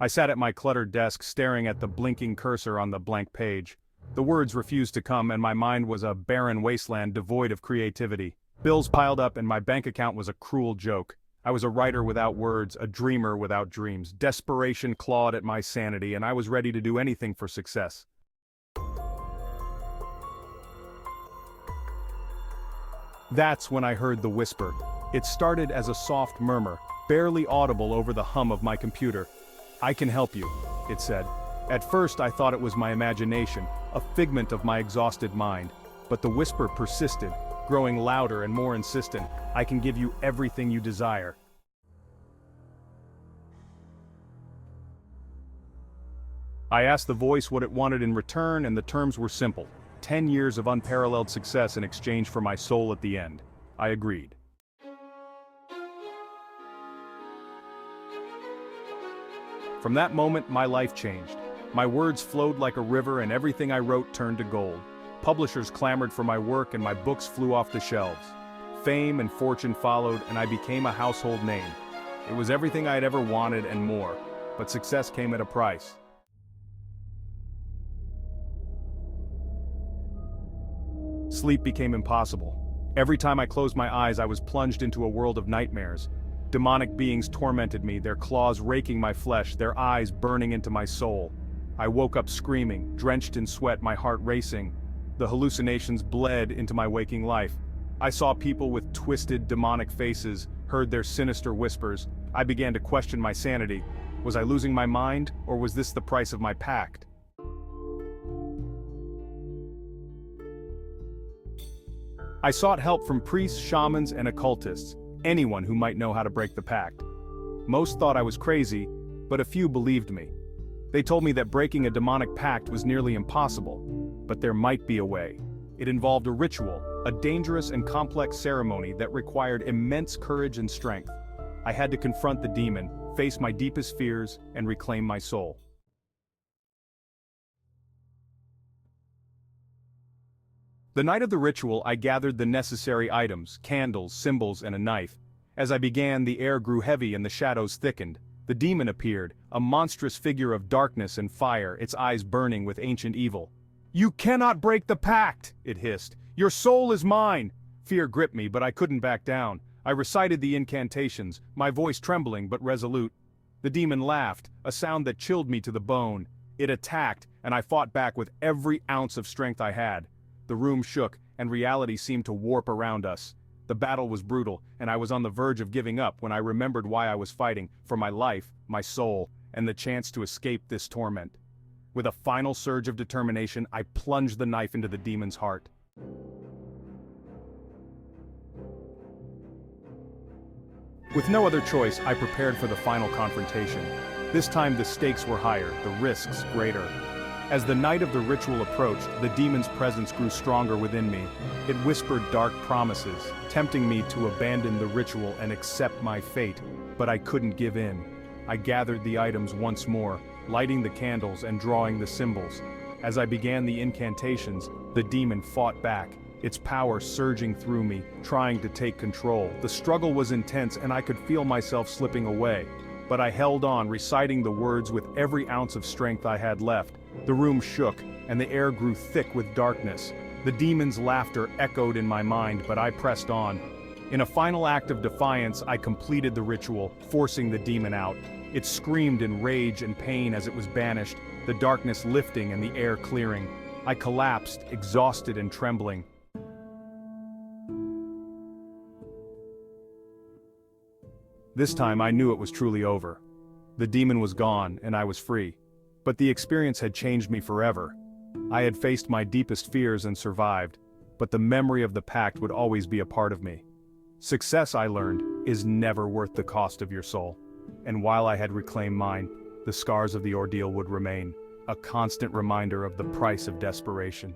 I sat at my cluttered desk staring at the blinking cursor on the blank page. The words refused to come and my mind was a barren wasteland devoid of creativity. Bills piled up and my bank account was a cruel joke. I was a writer without words, a dreamer without dreams. Desperation clawed at my sanity and I was ready to do anything for success. That's when I heard the whisper. It started as a soft murmur, barely audible over the hum of my computer. "I can help you," it said. At first I thought it was my imagination, a figment of my exhausted mind. But the whisper persisted, growing louder and more insistent. "I can give you everything you desire." I asked the voice what it wanted in return and the terms were simple. 10 years of unparalleled success in exchange for my soul at the end. I agreed. From that moment, my life changed. My words flowed like a river and everything I wrote turned to gold. Publishers clamored for my work and my books flew off the shelves. Fame and fortune followed and I became a household name. It was everything I had ever wanted and more, but success came at a price. Sleep became impossible. Every time I closed my eyes, I was plunged into a world of nightmares. Demonic beings tormented me, their claws raking my flesh, their eyes burning into my soul. I woke up screaming, drenched in sweat, my heart racing. The hallucinations bled into my waking life. I saw people with twisted, demonic faces, heard their sinister whispers. I began to question my sanity. Was I losing my mind, or was this the price of my pact? I sought help from priests, shamans, and occultists, anyone who might know how to break the pact. Most thought I was crazy, but a few believed me. They told me that breaking a demonic pact was nearly impossible, but there might be a way. It involved a ritual, a dangerous and complex ceremony that required immense courage and strength. I had to confront the demon, face my deepest fears, and reclaim my soul. The night of the ritual, I gathered the necessary items, candles, symbols, and a knife. As I began, the air grew heavy and the shadows thickened. The demon appeared, a monstrous figure of darkness and fire, its eyes burning with ancient evil. "You cannot break the pact!" it hissed. "Your soul is mine!" Fear gripped me, but I couldn't back down. I recited the incantations, my voice trembling but resolute. The demon laughed, a sound that chilled me to the bone. It attacked, and I fought back with every ounce of strength I had. The room shook, and reality seemed to warp around us. The battle was brutal, and I was on the verge of giving up when I remembered why I was fighting, for my life, my soul, and the chance to escape this torment. With a final surge of determination, I plunged the knife into the demon's heart. With no other choice, I prepared for the final confrontation. This time the stakes were higher, the risks greater. As the night of the ritual approached, the demon's presence grew stronger within me. It whispered dark promises, tempting me to abandon the ritual and accept my fate, but I couldn't give in. I gathered the items once more, lighting the candles and drawing the symbols. As I began the incantations, the demon fought back, its power surging through me, trying to take control. The struggle was intense and I could feel myself slipping away. But I held on, reciting the words with every ounce of strength I had left. The room shook, and the air grew thick with darkness. The demon's laughter echoed in my mind, but I pressed on. In a final act of defiance, I completed the ritual, forcing the demon out. It screamed in rage and pain as it was banished, the darkness lifting and the air clearing. I collapsed, exhausted and trembling. This time I knew it was truly over. The demon was gone, and I was free. But the experience had changed me forever. I had faced my deepest fears and survived, but the memory of the pact would always be a part of me. Success, I learned, is never worth the cost of your soul. And while I had reclaimed mine, the scars of the ordeal would remain, a constant reminder of the price of desperation.